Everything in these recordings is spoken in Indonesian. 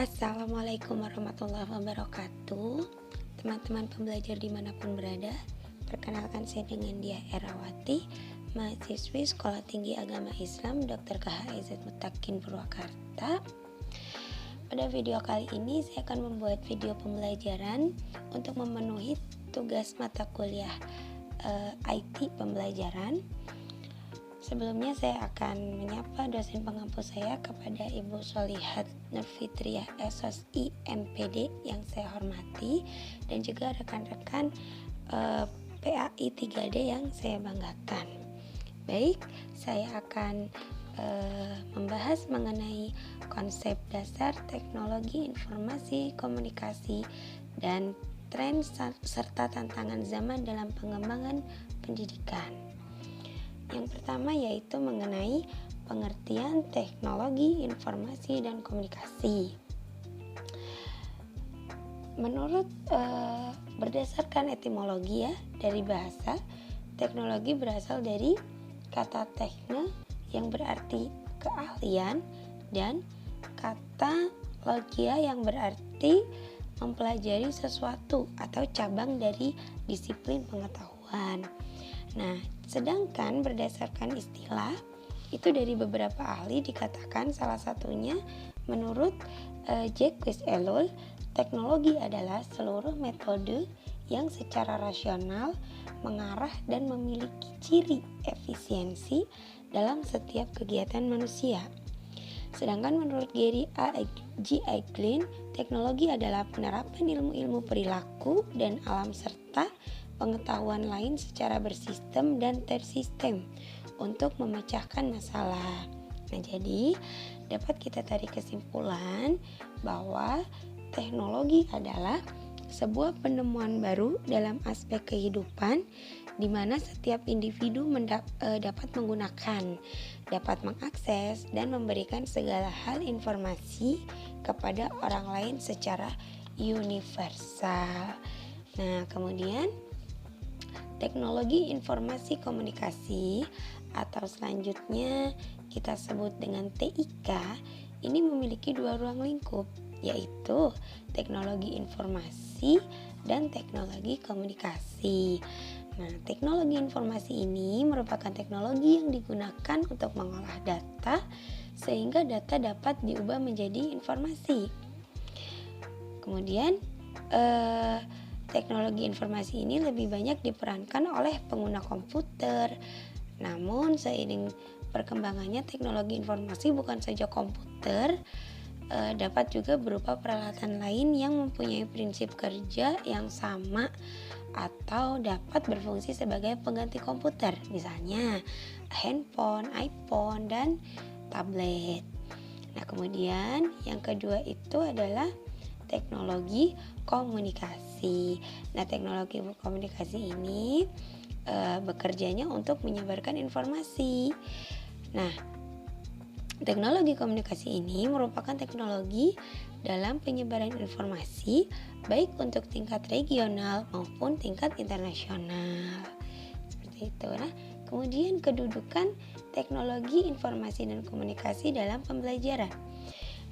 Assalamualaikum warahmatullahi wabarakatuh. Teman-teman pembelajar dimanapun berada, perkenalkan saya dengan Dia Erawati, mahasiswi Sekolah Tinggi Agama Islam Dr. KH Mutakin Purwakarta. Pada video kali ini saya akan membuat video pembelajaran untuk memenuhi tugas mata kuliah IT pembelajaran. Sebelumnya saya akan menyapa dosen pengampu saya kepada Ibu Solihat Nurfitriah SSI MPD yang saya hormati, dan juga rekan-rekan PAI 3D yang saya banggakan. Baik, saya akan membahas mengenai konsep dasar teknologi informasi komunikasi dan tren serta tantangan zaman dalam pengembangan pendidikan. Yang pertama yaitu mengenai pengertian teknologi informasi dan komunikasi. Menurut berdasarkan etimologi dari bahasa, teknologi berasal dari kata tekne yang berarti keahlian dan kata logia yang berarti mempelajari sesuatu atau cabang dari disiplin pengetahuan. Nah, sedangkan berdasarkan istilah itu dari beberapa ahli dikatakan salah satunya menurut Jacques Ellul, teknologi adalah seluruh metode yang secara rasional mengarah dan memiliki ciri efisiensi dalam setiap kegiatan manusia. Sedangkan menurut Gary G. Eichlein, teknologi adalah penerapan ilmu-ilmu perilaku dan alam serta pengetahuan lain secara bersistem dan tersistem untuk memecahkan masalah. Nah, jadi dapat kita tarik kesimpulan bahwa teknologi adalah sebuah penemuan baru dalam aspek kehidupan di mana setiap individu dapat menggunakan, dapat mengakses dan memberikan segala hal informasi kepada orang lain secara universal. Nah, kemudian teknologi informasi komunikasi atau selanjutnya kita sebut dengan TIK ini memiliki dua ruang lingkup, yaitu teknologi informasi dan teknologi komunikasi. Nah, teknologi informasi ini merupakan teknologi yang digunakan untuk mengolah data sehingga data dapat diubah menjadi informasi. Kemudian teknologi informasi ini lebih banyak diperankan oleh pengguna komputer. Namun seiring perkembangannya teknologi informasi bukan saja komputer, dapat juga berupa peralatan lain yang mempunyai prinsip kerja yang sama atau dapat berfungsi sebagai pengganti komputer, misalnya handphone, iPhone, dan tablet. Nah, kemudian yang kedua itu adalah teknologi komunikasi. Nah, teknologi komunikasi ini bekerjanya untuk menyebarkan informasi. Nah, teknologi komunikasi ini merupakan teknologi dalam penyebaran informasi baik untuk tingkat regional maupun tingkat internasional. Seperti itu. Nah, kemudian kedudukan teknologi informasi dan komunikasi dalam pembelajaran.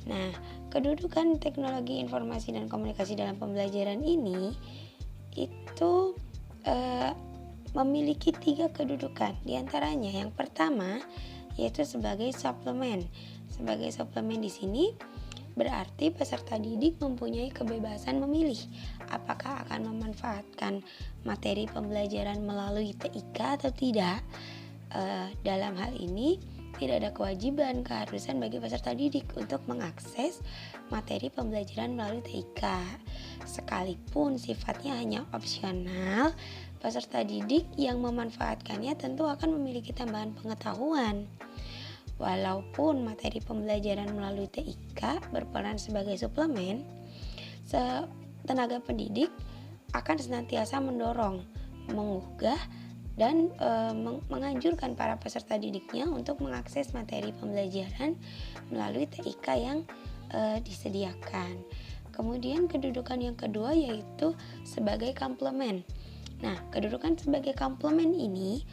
Nah, kedudukan teknologi informasi dan komunikasi dalam pembelajaran ini itu memiliki 3 kedudukan. Di antaranya yang pertama yaitu sebagai suplemen. Sebagai suplemen di sini berarti peserta didik mempunyai kebebasan memilih apakah akan memanfaatkan materi pembelajaran melalui TIK atau tidak. Dalam hal ini tidak ada kewajiban keharusan bagi peserta didik untuk mengakses materi pembelajaran melalui TIK. Sekalipun sifatnya hanya opsional, peserta didik yang memanfaatkannya tentu akan memiliki tambahan pengetahuan. Walaupun materi pembelajaran melalui TIK berperan sebagai suplemen, tenaga pendidik akan senantiasa mendorong, menggugah, dan menganjurkan para peserta didiknya untuk mengakses materi pembelajaran melalui TIK yang disediakan. Kemudian kedudukan yang kedua yaitu sebagai komplement. Nah, kedudukan sebagai komplement ini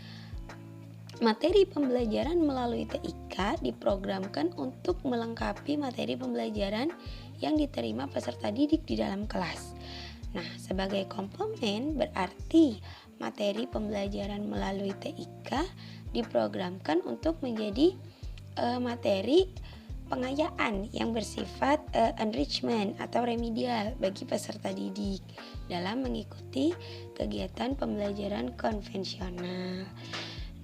Materi pembelajaran melalui TIK diprogramkan untuk melengkapi materi pembelajaran yang diterima peserta didik di dalam kelas. Nah, sebagai komplement berarti materi pembelajaran melalui TIK diprogramkan untuk menjadi materi pengayaan yang bersifat enrichment atau remedial bagi peserta didik dalam mengikuti kegiatan pembelajaran konvensional.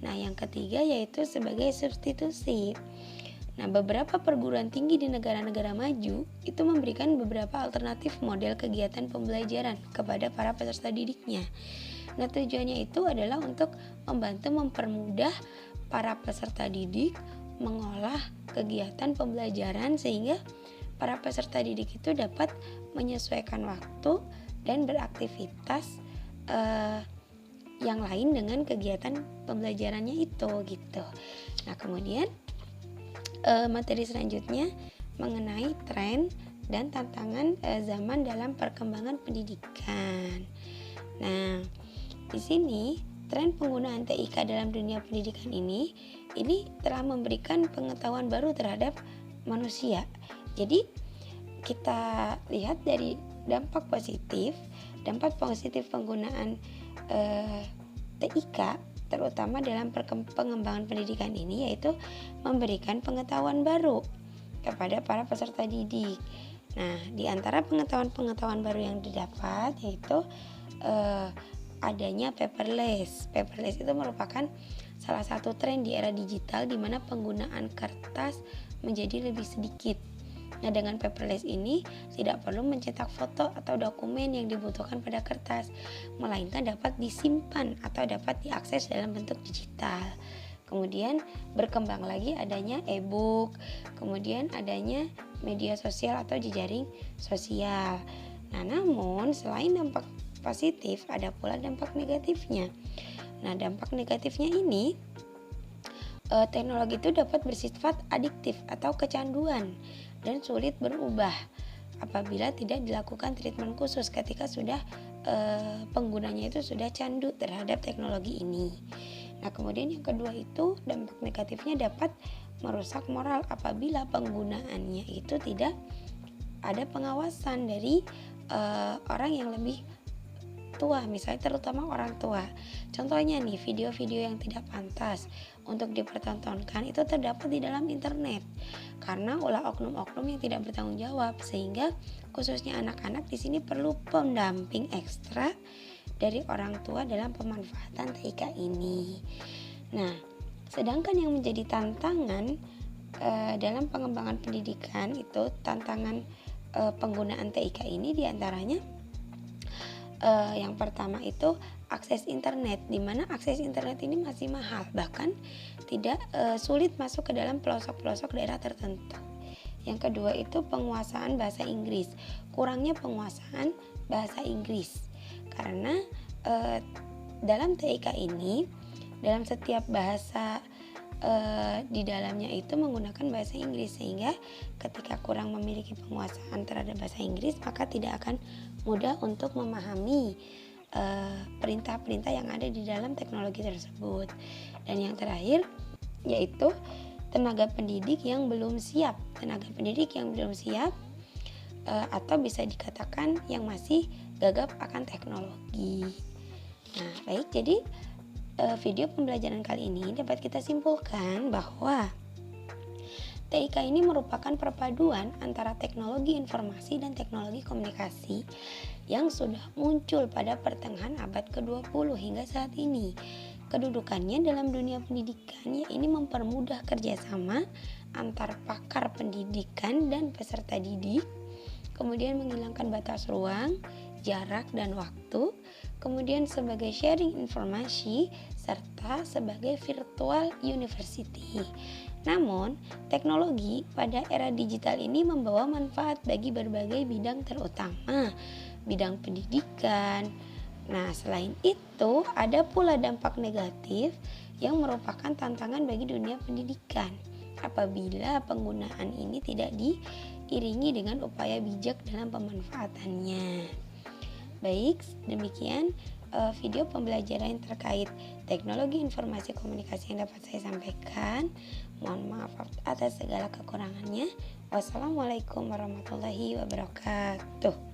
Nah, yang ketiga yaitu sebagai substitusi. Nah, beberapa perguruan tinggi di negara-negara maju itu memberikan beberapa alternatif model kegiatan pembelajaran kepada para peserta didiknya. Nah, tujuannya itu adalah untuk membantu mempermudah para peserta didik mengolah kegiatan pembelajaran sehingga para peserta didik itu dapat menyesuaikan waktu dan beraktivitas yang lain dengan kegiatan pembelajarannya itu gitu. Nah, kemudian materi selanjutnya mengenai tren dan tantangan zaman dalam perkembangan pendidikan. Nah, di sini tren penggunaan TIK dalam dunia pendidikan ini telah memberikan pengetahuan baru terhadap manusia. Jadi kita lihat dari dampak positif penggunaan TIK terutama dalam pengembangan pendidikan ini, yaitu memberikan pengetahuan baru kepada para peserta didik. Nah, di antara pengetahuan baru yang didapat yaitu adanya paperless. Paperless itu merupakan salah satu tren di era digital di mana penggunaan kertas menjadi lebih sedikit. Nah, dengan paperless ini tidak perlu mencetak foto atau dokumen yang dibutuhkan pada kertas, melainkan dapat disimpan atau dapat diakses dalam bentuk digital. Kemudian berkembang lagi adanya e-book, kemudian adanya media sosial atau jejaring sosial. Nah, namun selain dampak positif ada pula dampak negatifnya. Nah, dampak negatifnya ini teknologi itu dapat bersifat adiktif atau kecanduan dan sulit berubah apabila tidak dilakukan treatment khusus ketika sudah penggunanya itu sudah candu terhadap teknologi ini. Nah, kemudian yang kedua itu dampak negatifnya dapat merusak moral apabila penggunaannya itu tidak ada pengawasan dari orang yang lebih tua, misalnya terutama orang tua. Contohnya nih, video-video yang tidak pantas untuk dipertontonkan itu terdapat di dalam internet karena ulah oknum-oknum yang tidak bertanggung jawab, sehingga khususnya anak-anak di sini perlu pendamping ekstra dari orang tua dalam pemanfaatan TIK ini. Nah, sedangkan yang menjadi tantangan dalam pengembangan pendidikan itu tantangan penggunaan TIK ini diantaranya yang pertama itu akses internet, di mana akses internet ini masih mahal, bahkan tidak sulit masuk ke dalam pelosok-pelosok daerah tertentu. Yang kedua itu penguasaan bahasa Inggris, kurangnya penguasaan bahasa Inggris karena dalam TIK ini dalam setiap bahasa di dalamnya itu menggunakan bahasa Inggris, sehingga ketika kurang memiliki penguasaan terhadap bahasa Inggris maka tidak akan mudah untuk memahami perintah-perintah yang ada di dalam teknologi tersebut. Dan yang terakhir yaitu tenaga pendidik yang belum siap atau bisa dikatakan yang masih gagap akan teknologi. Nah, baik, jadi video pembelajaran kali ini dapat kita simpulkan bahwa TIK ini merupakan perpaduan antara teknologi informasi dan teknologi komunikasi yang sudah muncul pada pertengahan abad ke-20 hingga saat ini. Kedudukannya dalam dunia pendidikan ini mempermudah kerjasama antar pakar pendidikan dan peserta didik, kemudian menghilangkan batas ruang, jarak, dan waktu, kemudian sebagai sharing informasi, serta sebagai virtual university. Namun, teknologi pada era digital ini membawa manfaat bagi berbagai bidang, terutama bidang pendidikan. Nah, selain itu, ada pula dampak negatif yang merupakan tantangan bagi dunia pendidikan apabila penggunaan ini tidak diiringi dengan upaya bijak dalam pemanfaatannya. Baik, demikian video pembelajaran terkait teknologi informasi komunikasi yang dapat saya sampaikan. Mohon maaf atas segala kekurangannya. Wassalamualaikum warahmatullahi wabarakatuh.